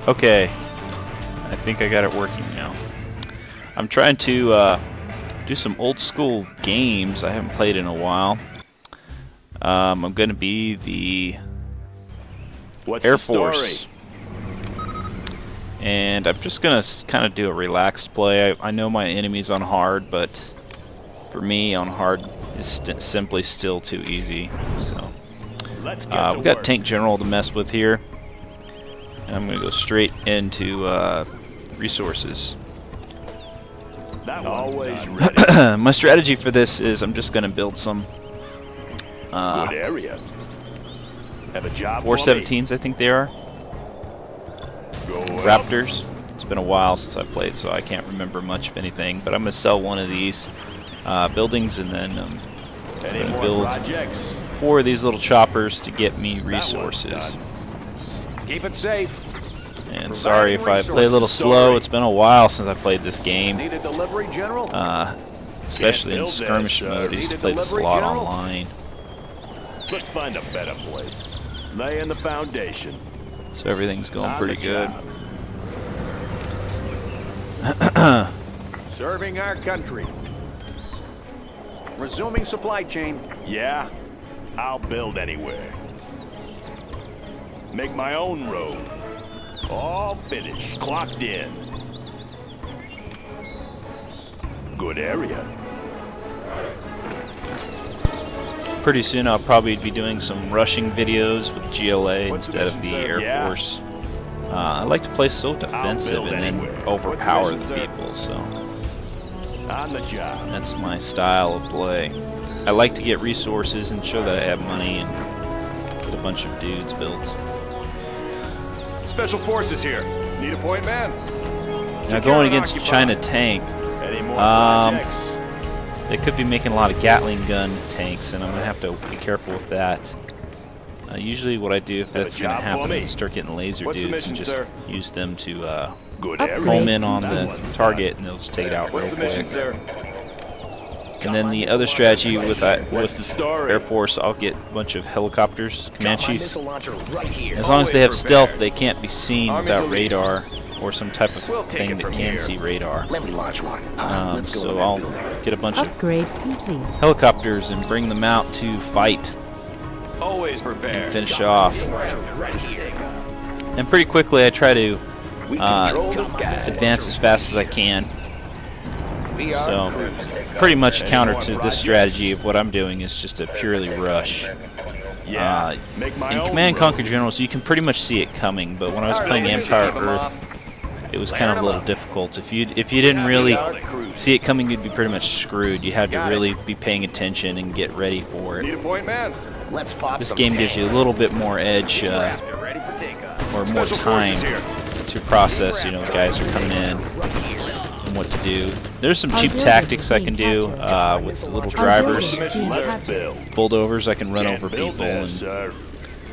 Okay, I think I got it working now. I'm trying to do some old school games I haven't played in a while. I'm going to be the Air Force. And I'm just going to kind of do a relaxed play. I know my enemy's on hard, but for me, on hard is simply still too easy. So we've got Tank General to mess with here. And I'm going to go straight into resources. Always ready. My strategy for this is I'm just going to build some Good area. Have a job 417s, I think they are. Raptors. It's been a while since I played, so I can't remember much of anything. But I'm going to sell one of these buildings, and then I'm going to build 4 of these little choppers to get me resources. Keep it safe. And sorry if I play a little slow. It's been a while since I played this game. Need a delivery, General? Especially in skirmish mode. I used to play this a lot online. Let's find a better place. Laying the foundation. So everything's going pretty good. Serving our country. Resuming supply chain. Yeah, I'll build anywhere. Make my own road. All finished, clocked in. Good area. Pretty soon I'll probably be doing some rushing videos with GLA instead of the Air Force. I like to play so defensive and then overpower the people, so on the job. That's my style of play. I like to get resources and show that I have money and get a bunch of dudes built. Special forces here. Need a point man. Now going against a China tank, they could be making a lot of Gatling gun tanks, and I'm going to have to be careful with that. Usually what I do if that's going to happen is start getting laser dudes and just use them to home in on the target, and they'll just take it out real quick. And then the other strategy with Air Force, I'll get a bunch of helicopters, Comanches. As long as they have stealth, they can't be seen without radar or some type of thing that can see radar. So I'll get a bunch of helicopters and bring them out to fight and finish off. And pretty quickly I try to advance as fast as I can. So pretty much counter to this strategy of what I'm doing is just a purely rush. In Command & Conquer Generals, you can pretty much see it coming, but when I was playing Empire Earth, it was kind of a little difficult. If you didn't really see it coming, you'd be pretty much screwed. You had to really be paying attention and get ready for it. This game gives you a little bit more edge or more time to process, you know, guys are coming in and what to do. There's some cheap tactics I can do with the little drivers, bulldozers. I can run over people, and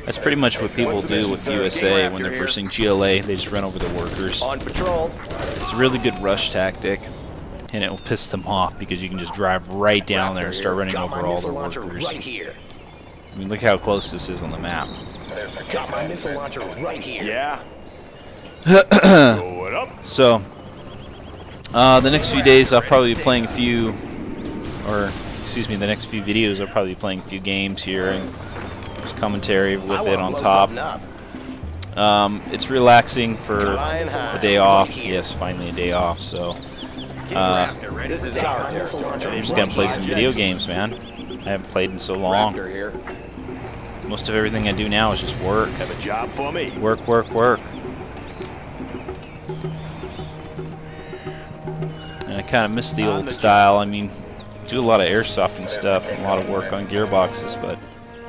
that's pretty much what people do with USA when they're versing GLA. They just run over the workers. It's a really good rush tactic, and it will piss them off because you can just drive right down there and start running over all their workers. I mean, look how close this is on the map. Got my missile launcher right here. Yeah. So, the next few days I'll probably be playing a few, or excuse me, the next few videos I'll probably be playing a few games here and there's commentary with it on top. It's relaxing for the day off. Yes, finally a day off. So, I'm just gonna play some video games, man. I haven't played in so long. Most of everything I do now is just work. Have a job for me. Work, work, work. And I kind of miss the old style. I mean, do a lot of airsofting stuff and a lot of work on gearboxes, but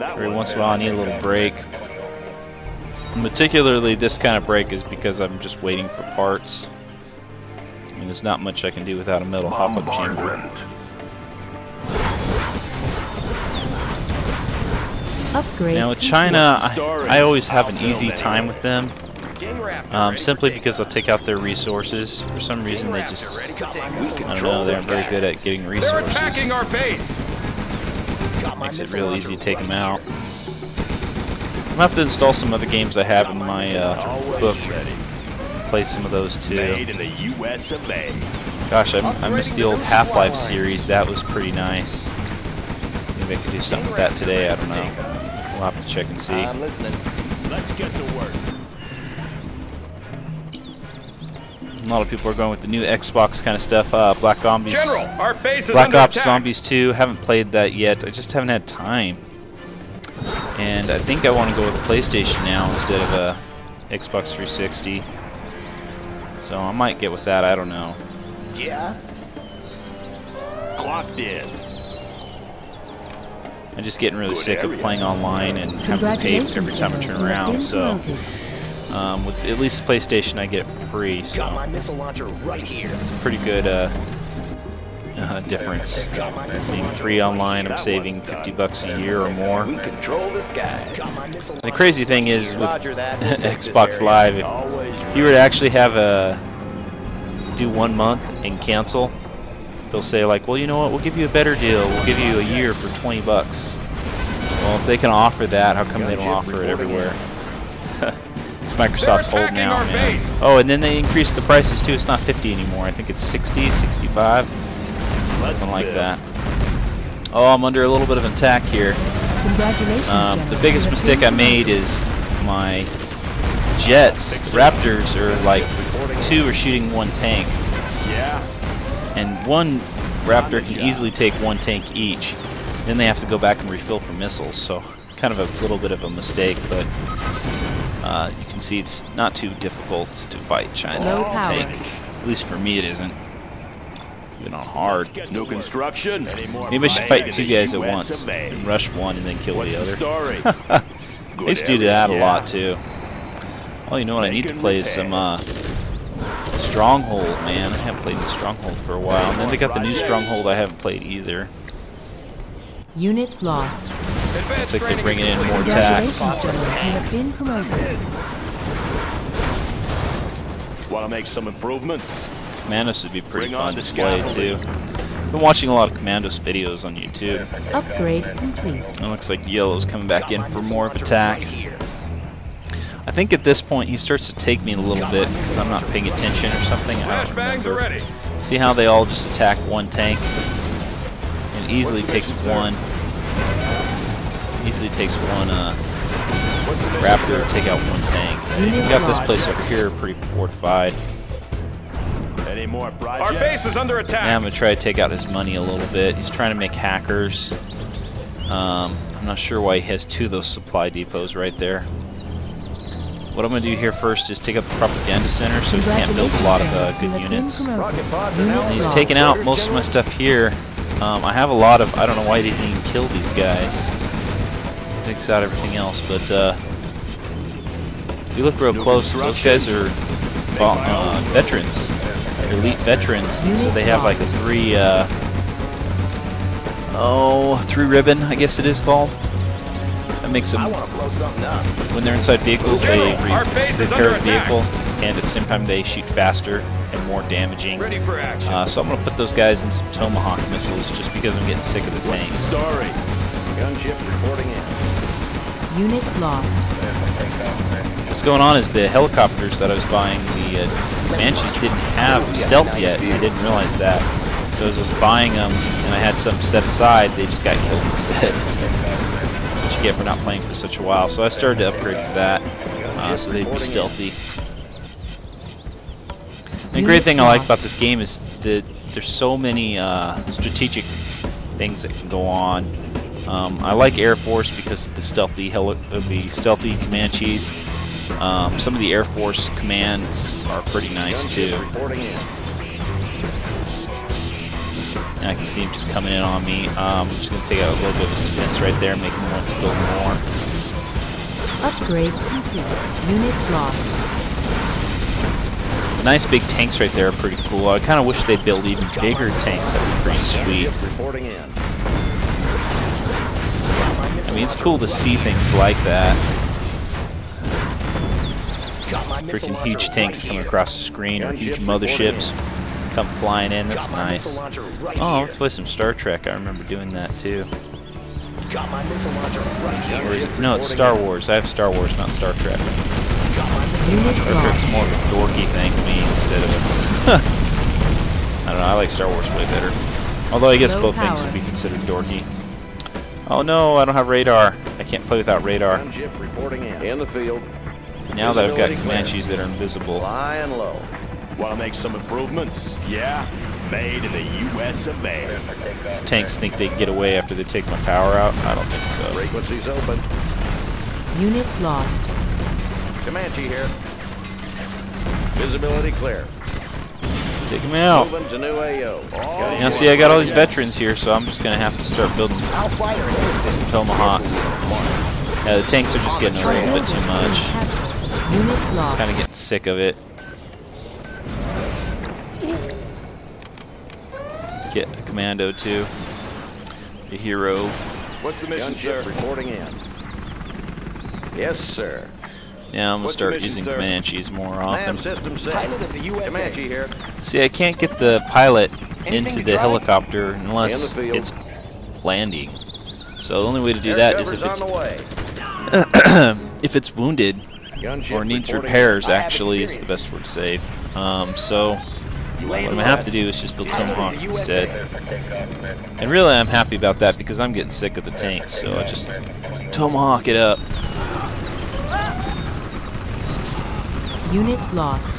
every once in a while I need a little break. And particularly this kind of break is because I'm just waiting for parts. I mean, there's not much I can do without a metal hop-up chamber. Now with China, I always have an easy time with them, simply because I'll take out their resources. For some reason they just, I don't know, they aren't very good at getting resources. Makes it real easy to take them out. I'm going to have to install some other games I have in my book play some of those too. Made in the U.S. of A. Gosh, I missed the old Half-Life series. That was pretty nice. Maybe I could do something with that today. I don't know. We'll have to check and see. I'm listening. Let's get to work. A lot of people are going with the new Xbox kind of stuff. Black Zombies. General, our base is Black under Ops attack. Zombies 2. Haven't played that yet. I just haven't had time. And I think I want to go with a PlayStation now instead of a Xbox 360. So I might get with that. I don't know. Yeah. Clocked in. I'm just getting really Good sick of area. playing online and having to pay every time I turn around. So with at least PlayStation, I get it for free. Got So my missile launcher right here. it's a pretty good difference. Being free online, I'm saving $50 a year or more. We control the skies. Got my missile The crazy thing is with Roger that. We'll take this Xbox area. Live, if Always you were to actually have do 1 month and cancel, they'll say like, well, you know what, we'll give you a better deal. We'll give you a year for $20. Well, if they can offer that, how come they don't offer it everywhere? It's Microsoft's They're holding out, attacking our man. base. Oh, and then they increased the prices too. It's not 50 anymore. I think it's 60, 65, something like that. Oh, I'm under a little bit of attack here. Congratulations, General. The biggest mistake I made is my jets, Raptors, are like 2 are shooting 1 tank. Yeah. And 1 Raptor can easily take 1 tank each. Then they have to go back and refill for missiles. So kind of a little bit of a mistake, but you can see it's not too difficult to fight China Low with a power. tank. At least for me it isn't. Even on hard. No construction. Maybe I should fight 2 guys at once. And rush 1 and then kill What's the the other. story? I used to do that a lot too. Oh, you know what? I need to play is some Stronghold, man. I haven't played the Stronghold for a while. And then they got the new Stronghold I haven't played either. Unit lost. Looks like they're bringing in more attacks. Congratulations, General. You have been promoted. Want to make some improvements? Commandos would be pretty Bring on fun the to play too. scaffolding. Been watching a lot of Commandos videos on YouTube. Upgrade complete. It looks like Yellow's coming back in for more of attack. I think at this point he starts to take me a little bit because I'm not paying attention or something. I don't remember. See how they all just attack 1 tank? It easily takes 1. Easily takes 1 Raptor to take out 1 tank. We got this place over here pretty fortified. Any more projects? Our base is under attack. Now I'm going to try to take out his money a little bit. He's trying to make hackers. I'm not sure why he has 2 of those supply depots right there. What I'm going to do here first is take out the propaganda center so he can't build a lot of good units. And he's taking out most of my stuff here. I have a lot of, I don't know why he didn't even kill these guys. Takes out everything else, but if you look real close, those guys are veterans. They're elite veterans, and so they have like a 3 ribbon, I guess it is called. That makes them, I want to blow something up. when they're inside vehicles, they Our base is repair under the vehicle, and at the same time they shoot faster and more damaging. Ready for action. So I'm going to put those guys in some Tomahawk missiles just because I'm getting sick of the tanks. Story. Gunship reporting in. Unit lost. What's going on is the helicopters that I was buying, the Comanches, didn't have stealth yet. I didn't realize that. So as I was buying them and I had some set aside, they just got killed instead. What you get for not playing for such a while. So I started to upgrade for that, so they'd be stealthy. And the great thing I like about this game is that there's so many strategic things that can go on. I like Air Force because of the stealthy Comanches. Some of the Air Force commands are pretty nice too. Reporting in. And I can see him just coming in on me. I'm just going to take out a little bit of his defense right there, make him want to build more. Upgrade complete. Unit lost. The nice big tanks right there are pretty cool. I kind of wish they'd build even bigger tanks. That would be pretty sweet. Gunship reporting in. I mean, it's cool to see things like that. Got my missile Freaking launcher huge tanks right coming here. across the screen, or huge motherships come flying in. That's Got my missile nice. launcher right Oh, here. let's play some Star Trek. I remember doing that too. Got my missile launcher right here. Or is it? No, it's Star Wars. I have Star Wars, not Star Trek. Unit Star Trek's lost. more of a dorky thing to me instead of a... I don't know, I like Star Wars way better. Although I guess Low both things power. would be considered dorky. Oh no, I don't have radar. I can't play without radar. Gunship reporting in the field. Now that I've got Visibility clear. Comanches that are invisible. Flying low. Want to make some improvements? Yeah. Made in the U.S. of A. These tanks think they can get away after they take my power out? I don't think so. Frequencies open. Unit lost. Comanche here. Visibility clear. Take them out. Moving to new AO. Now see, I got all these veterans here, so I'm just going to have to start building I'll fight her. some Tomahawks. Yeah, the tanks are just getting a little bit too much. Unit lost. Kind of getting sick of it. Get a commando too. A hero. What's the mission, sir? Gunship reporting in. Yes, sir. Yeah, I'm gonna What's the start mission, using sir? Comanches more Nav often. system set. Pilot of the USA. Comanche here. See, I can't get the pilot Anything into to the try? helicopter unless In the field. it's landing. So the only way to do Air that is if cover's it's on the way. if it's wounded Gunship or needs reporting repairs. I have Actually, is the experience. best word to say. So what I'm gonna have to do is just build Tomahawks instead. And really, I'm happy about that because I'm getting sick of the tanks. So I just Tomahawk it up. Unit lost.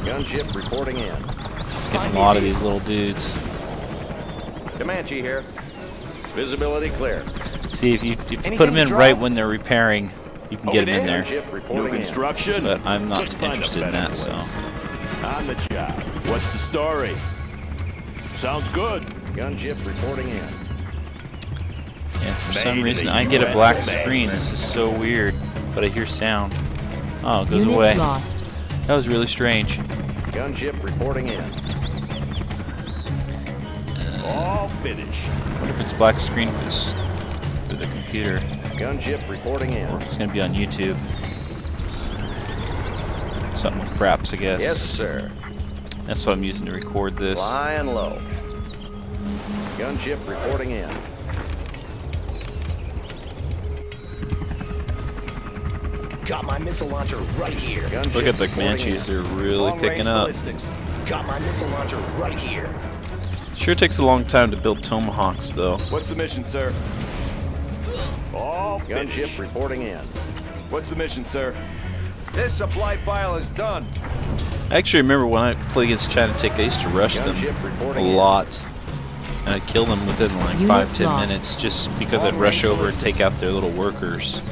Gunship reporting in. Just getting a lot of these little dudes. Comanche here. Visibility clear. See, if you put Anything them in to right drive? when they're repairing, you can get them in there. Gunship New reporting in. construction? But I'm Let's not find a interested in better that. So place. On the job. What's the story? Sounds good. Gunship reporting in. yeah, for Made some in reason the I get a black USA. screen. This is so weird. But I hear sound. Oh, it goes Unit away. lost. That was really strange. Gunship reporting in. All finished. I wonder if it's black screen for the computer, Gunship reporting in. or if it's gonna be on YouTube. Something with fraps, I guess. Yes, sir. That's what I'm using to record this. Flying low. Gunship reporting in. Got my missile launcher right here. Gunship Look at the reporting Comanches, in. they're really Long-range picking up. ballistics. Got my missile launcher right here. Sure takes a long time to build Tomahawks, though. What's the mission, sir? All Gunship finished. reporting in. What's the mission, sir? This supply file is done. I actually remember when I played against China Tech, I used to rush them Gunship a reporting in. lot. And I'd kill them within like Unit 5-10 lost. minutes just because I'd rush over and take out their little workers.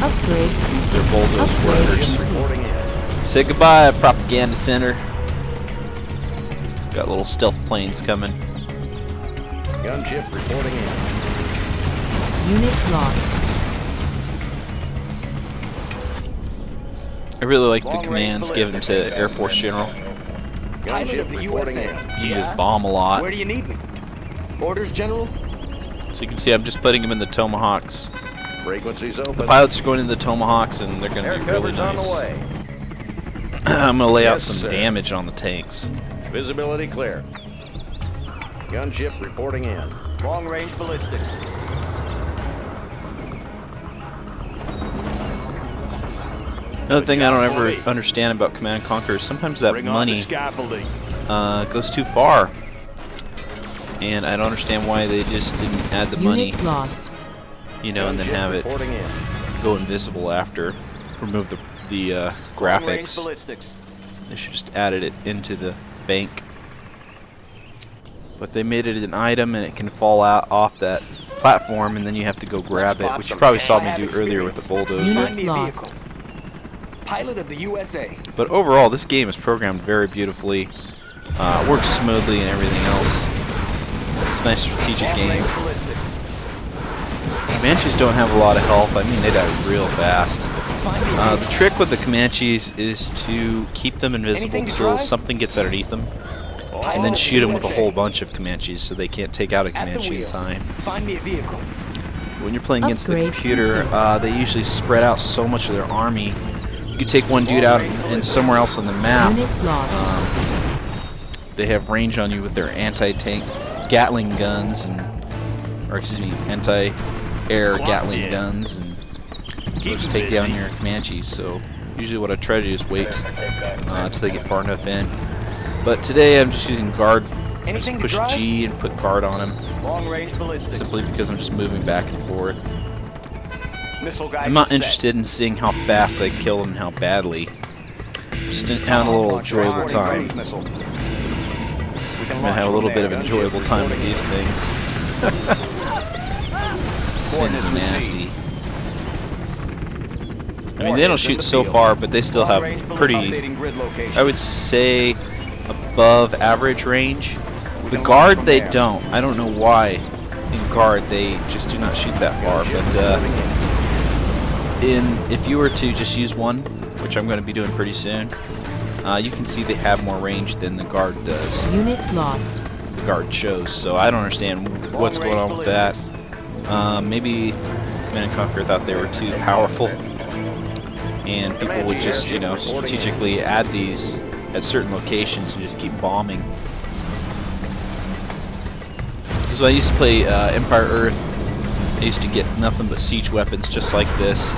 Upgrade complete. Their bulldoze Upgrade workers. complete. Reporting in. Say goodbye, propaganda center. Got little stealth planes coming. Gunship reporting in. Unit lost. I really like the Long-range commands given to Air Force General. Pilot of Gunship the reporting USA. in. You can just bomb a lot. Where do you need me? Orders, General? So you can see I'm just putting them in the Tomahawks. Frequencies open. The pilots are going into the Tomahawks and they're going Air to be really cover's on nice. the way. I'm going to lay out Yes, some sir. damage on the tanks. Visibility clear. Gunship reporting in. Long-range ballistics. Another thing I don't ever understand about Command & Conquer is sometimes that Bring on the money scaffolding. goes too far. And I don't understand why they just didn't add the money, Unit lost. you know, and then Gunship have it reporting in. go invisible after. Remove the Long-range graphics. ballistics. They should just added it into the bank. But they made it an item and it can fall out off that platform and then you have to go grab it, pop which you some probably tank. saw I me have do earlier with the bulldozer. Unit Find me a lost. vehicle. Pilot of the USA. But overall, this game is programmed very beautifully. Works smoothly and everything else. It's a nice strategic game. Long-range ballistics. Comanches don't have a lot of health. I mean, they die real fast. Find me a The trick with the Comanches is to keep them invisible Anything to until drive? something gets underneath them, Pilot and then of the shoot them with a USA. whole bunch of Comanches so they can't take out a At the Comanche in wheel. time. Find me a vehicle. When you're playing against the Upgrade computer, complete. they usually spread out so much of their army. You take one dude out and somewhere else on the map, Unit lost. they have range on you with their anti-tank Gatling guns, and, or excuse me, anti-air Gatling guns, and they'll just take down your Comanches. So usually what I try to do is wait till they get far enough in. But today I'm just using guard. I just push G and put guard on him. Long-range ballistics. Simply because I'm just moving back and forth. Missile guidance I'm not set. interested in seeing how fast I kill them and how badly. Just to have a little enjoyable time. I'm gonna have a little bit of enjoyable time with these things. These things are nasty. I mean, they don't shoot so far, but they still have pretty, I would say, above average range. The guard, they don't. I don't know why. In guard, they just do not shoot that far. But if you were to just use one, which I'm going to be doing pretty soon, you can see they have more range than the guard does. Unit lost. The guard shows. So I don't understand what's going on with that. Maybe Command & Conquer thought they were too powerful, and people would just, you know, strategically add these at certain locations and just keep bombing. So I used to play Empire Earth. I used to get nothing but siege weapons just like this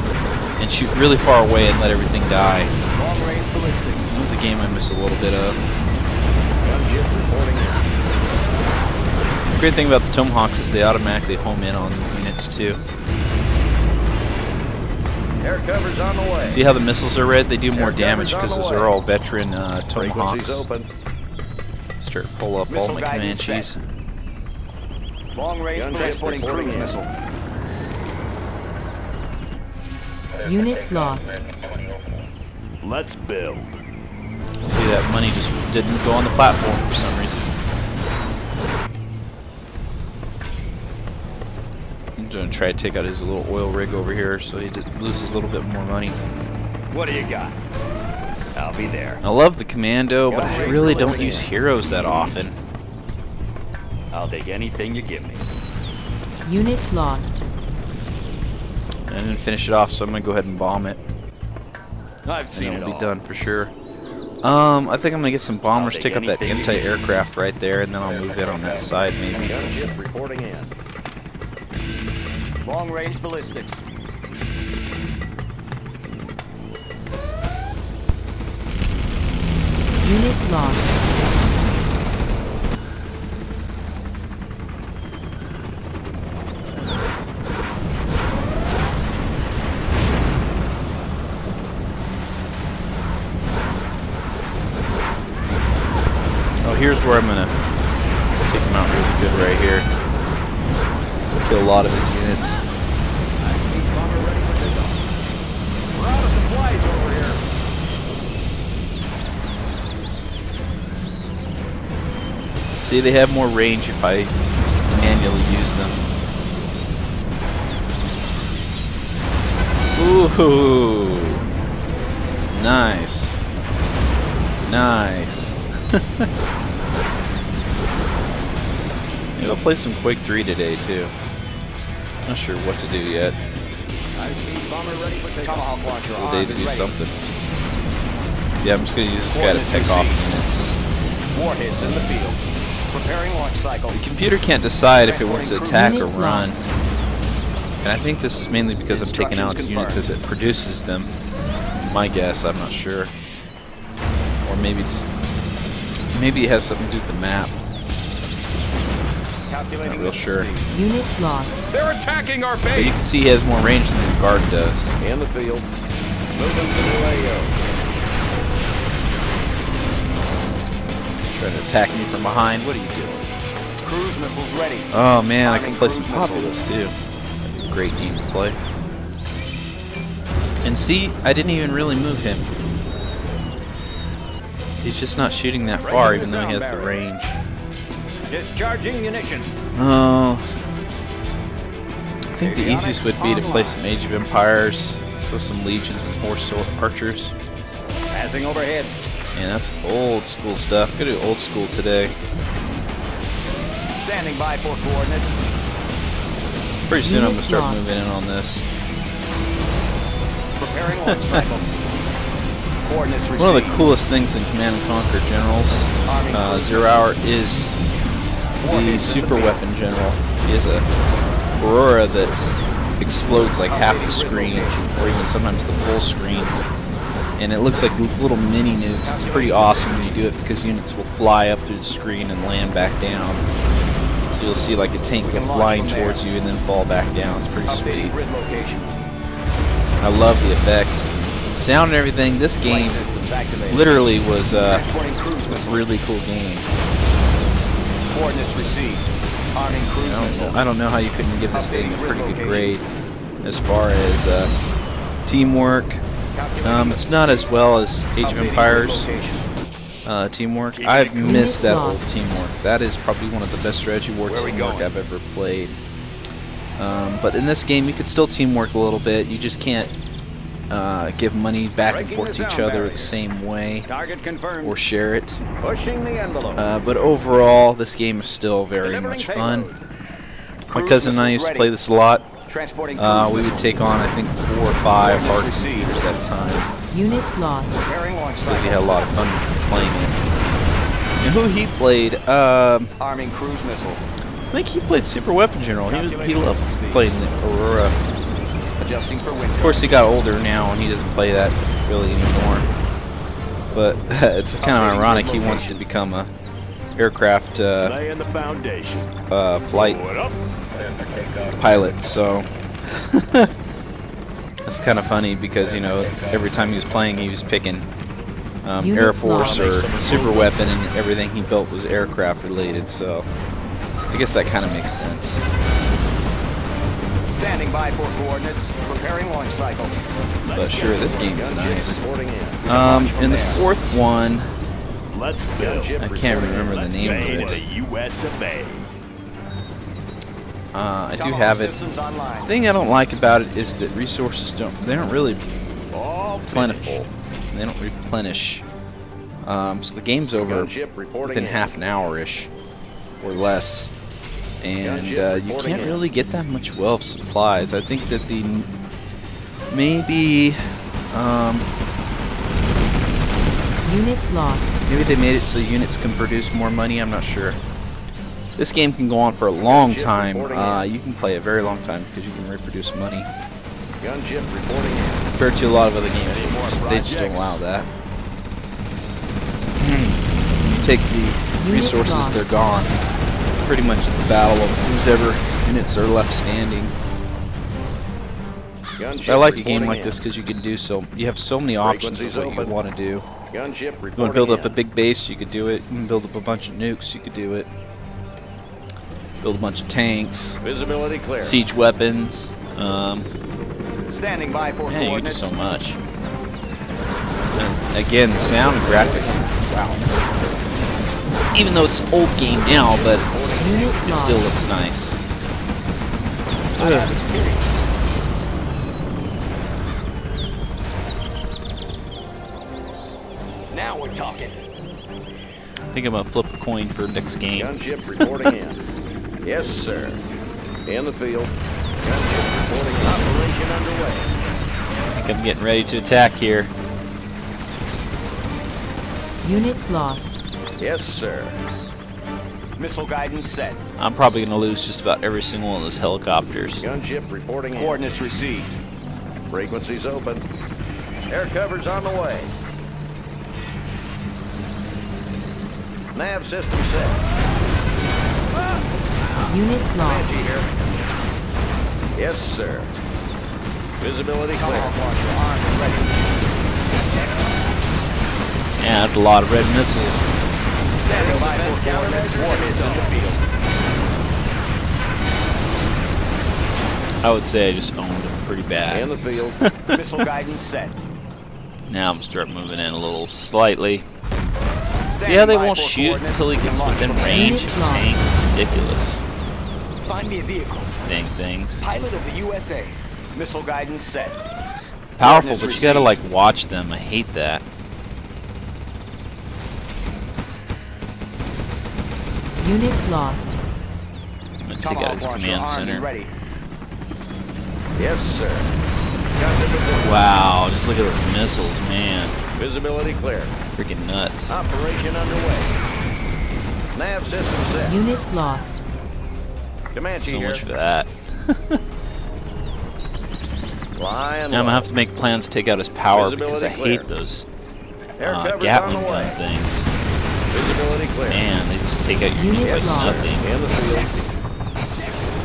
and shoot really far away and let everything die. That was a game I missed a little bit of. The great thing about the Tomahawks is they automatically home in on units too. Air cover's on the way. See how the missiles are red? They do more damage because those are all veteran Tomahawks. Start to pull up all my Comanches. Long-range transporting cruise missile. Unit lost. Let's build. See, that money just didn't go on the platform for some reason. I'm going to try to take out his little oil rig over here so he loses a little bit more money. What do you got? I'll be there. I love the Commando, but I really don't use heroes that often. I'll take anything you give me. Unit lost. I didn't finish it off, so I'm going to go ahead and bomb it. I've And seen it it will all. be done for sure. I think I'm going to get some bombers, take out that anti-aircraft right there, and then I'll move in on that side maybe. Gunship reporting in. Long-range ballistics. Unit lost. Oh, here's where I'm going to take him out really good right here. Kill a lot of his units. Bomber ready for takeoff. We're out of supplies over here. See, they have more range if I manually use them. Ooh, nice, nice. Maybe I'll play some Quake 3 today too. Not sure what to do yet. Bomber ready for takeoff. Tomahawk launcher All armed day to and do ready. something. See, I'm just gonna use this guy to pick off units. Warheads in the field. Preparing launch cycle. The computer can't decide if it wants to attack or Unit run. lost. And I think this is mainly because I'm taking out its units as it produces them. My guess, I'm not sure. Or maybe it has something to do with the map. Calculating Not real sure. Unit lost. They're attacking our But you can base. see he has more range than the guard does. in the field. Moving to the AO. Trying to attack me from behind. What are you doing? Cruise missiles ready. Oh man, I can play some Populous too. That'd be a great game to play. And see, I didn't even really move him. He's just not shooting that far, even though he has the range. Discharging munitions. Oh, I think the easiest would be to play some Age of Empires, throw some Legions and Horse Archers. Passing overhead. Man, that's old school stuff. I'm gonna do old school today. Standing by for coordinates. Pretty soon I'm gonna Unit start lost. moving in on this. Preparing launch cycle. Coordinates received. One of the coolest things in Command & Conquer Generals, 0 Hour, is the super weapon general. He has a Aurora that explodes like half the screen, or even sometimes the full screen. And it looks like little mini nukes. It's pretty awesome when you do it because units will fly up through the screen and land back down. So you'll see like a tank go flying towards you and then fall back down. It's pretty sweet. I love the effects. The sound and everything. This game literally was a really cool game. Coordinates received. Arming cruise missile. I don't know how you couldn't give this thing a pretty good grade as far as teamwork. It's not as well as Age of Empires teamwork. I've missed that old teamwork. That is probably one of the best strategy war teamwork I've ever played. But in this game, you could still teamwork a little bit. You just can't give money back and forth to each other the same way or share it. But overall, this game is still very much fun. My cousin and I used to play this a lot. We would take on, I think, 4 or 5 hard computers at a time. Unit lost. So we had a lot of fun playing it. And who he played? Arming cruise missile. I think he played Super Weapon General. He loved playing the Aurora. Adjusting for wind. Of course, he got older now, and he doesn't play that really anymore. But it's kind of ironic. He wants to become a aircraft flight pilot. So it's kind of funny because, you know, every time he was playing, he was picking Air Force or Super Weapon, and everything he built was aircraft related. So I guess that kind of makes sense. Standing by for coordinates. Preparing launch cycle. But sure, this game is nice. In the fourth one, I can't remember the name of it. I do have it. The thing I don't like about it is that resources aren't really plentiful. They don't replenish. So the game's over within half an hour-ish or less. And you can't really get that much well of supplies. I think that maybe Unit lost. maybe they made it so units can produce more money. I'm not sure. This game can go on for a long time. You can play a very long time because you can reproduce money. Compared to a lot of other games, they just don't allow that. When you take the resources, they're gone. Pretty much it's a battle of whoever units are left standing. I like a game like this because you can do you have so many options of what you want to do. You want to build up a big base, you could do it. You can build up a bunch of nukes, you could do it. Build a bunch of tanks, siege weapons. Standing by for Man, you can do so much. And again, the sound and graphics, wow. Even though it's an old game now, but it still looks nice. Now we're talking. I think I'm gonna flip a coin for next game. Gunship reporting in. Yes, sir. In the field. Gunship reporting in. Operation underway. I think I'm getting ready to attack here. Unit lost. Yes, sir. Missile guidance set. I'm probably gonna lose just about every single one of those helicopters. Gunship reporting in. Coordinates received. Frequencies open. Air cover's on the way. Nav system set. Unit lost. Yes, sir. Visibility clear. Yeah, that's a lot of red missiles. Standing by for coordinates. Warheads in the field. I would say I just owned them pretty In bad. the field. Missile guidance set. Now I'm starting moving in a little slightly. See how they won't shoot until he gets within range of the tank? It's ridiculous. Find me a vehicle. Dang things. Pilot of the USA. Missile guidance set. Powerful, but you gotta like watch them. I hate that. Unit lost. I'm gonna take out his command center. Ready. Yes, sir. Gunship reporting. Wow, just look at those missiles, man. Visibility clear. Freaking nuts. Operation underway. Nav system set. Unit lost. Comanche So here. much for that. Flying And I'm gonna have to make plans to take out his power because I Visibility hate those Air cover's on Gatling the gun way. things. Visibility clear. Man, they just take out your Unit units like lost. nothing. In the field.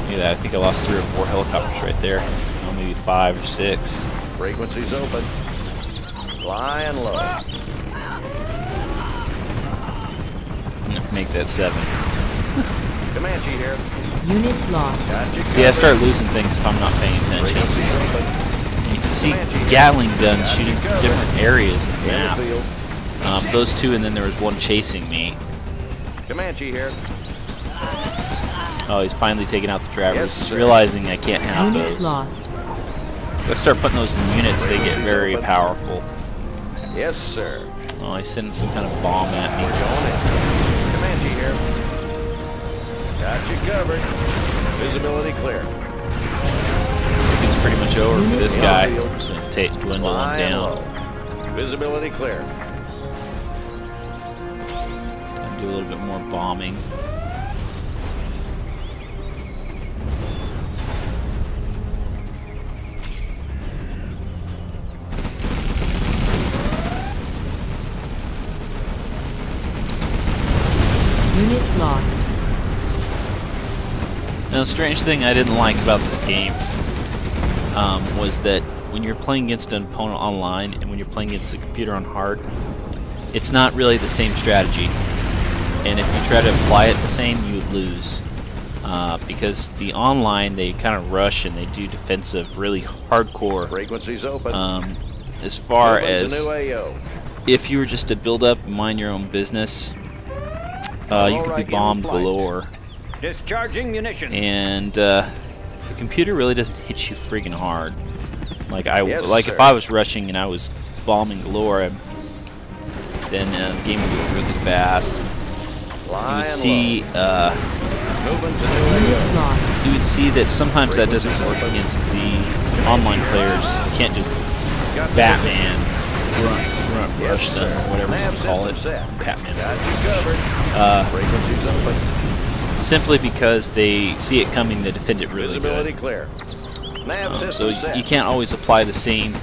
Look at that, I think I lost 3 or 4 helicopters right there. Oh, maybe 5 or 6. Frequencies open. Flying low. Make that 7. Comanche here. Unit lost. Got you See, I covered. start losing things if I'm not paying attention. Frequencies open. You can see Gatling guns shooting from different areas of the In the map. field. Those 2, and then there was 1 chasing me. Comanche here. Oh, he's finally taking out the travelers. Yes, He's sir. realizing I can't have Unit those. lost. So I start putting those in units, they get very powerful. Yes, sir. Oh, he's sending some kind of bomb at me. Going in. Comanche here. Got you covered. Visibility clear. It's pretty much over for this guy. Field. I'm just going to dwindle him Flying down. low. Visibility clear. And do a little bit more bombing. Unit lost. Now, the strange thing I didn't like about this game was that when you're playing against an opponent online and when you're playing against a computer on hard, it's not really the same strategy. And if you try to apply it the same, you would lose. Because the online, they kind of rush and they do defensive, really hardcore. Frequencies open. As far Moving to as new AO. if you were just to build up and mind your own business, you could be Alright, bombed in flight. galore. Discharging munitions. And the computer really doesn't hit you friggin' hard. Like Yes, if sir. I was rushing and I was bombing galore, then the game would go really fast. You Flying would see low. Moving to new Unit AO. lost. you would see that sometimes that doesn't work against the online players. You can't just Got the Batman Yes, rush them, sir. or whatever Nav you call it. system set. Batman. Got you covered. Frequencies open. Simply because they see it coming, they defend it really Visibility good. clear. Nav So system set. you can't always apply the same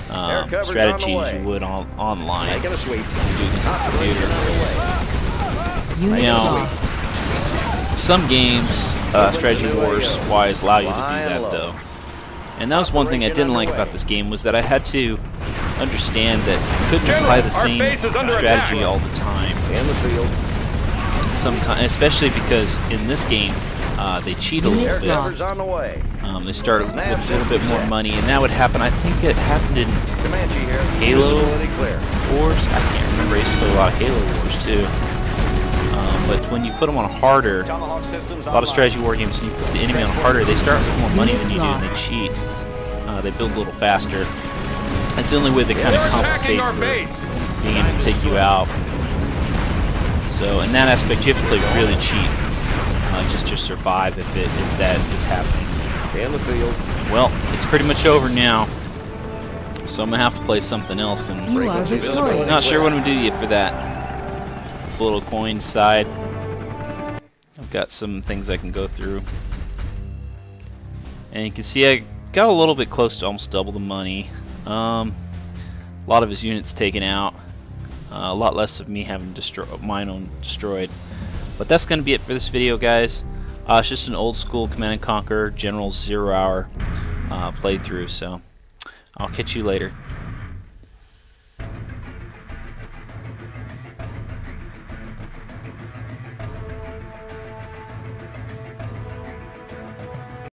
coverage on the strategy as way. you would online. Making a sweep. Do against the computer. Unit Now- lost. Some games, strategy wars wise, allow you to do that though. And that was one thing I didn't like about this game, was that I had to understand that I couldn't apply the our same base is under strategy attack. all the time. In the field. Sometimes, especially because in this game, they cheat a little Air bit. cover's on the way. They start with a little bit more money, and that would happen. I think it happened in Comanche here. Halo? Visibility clear. Wars. I can't remember. I used to play a lot of Halo Wars too. But when you put them on harder, Tomahawk systems a lot of strategy war games, when you put the enemy on harder, they start with more money than you do, and they Lost. cheat. They build a little faster. That's the only way they kind of They're compensate attacking our for base. being able to take you out. So in that aspect, you have to play really cheap, just to survive if that is happening. In the field. Well, it's pretty much over now, so I'm gonna have to play something else, and You are victorious. not sure what I'm gonna do yet for that. Little coin side. I've got some things I can go through, and you can see I got a little bit close to almost double the money. A lot of his units taken out. A lot less of me having mine own destroyed. But that's going to be it for this video, guys. It's just an old school Command & Conquer General 0 Hour playthrough, so I'll catch you later.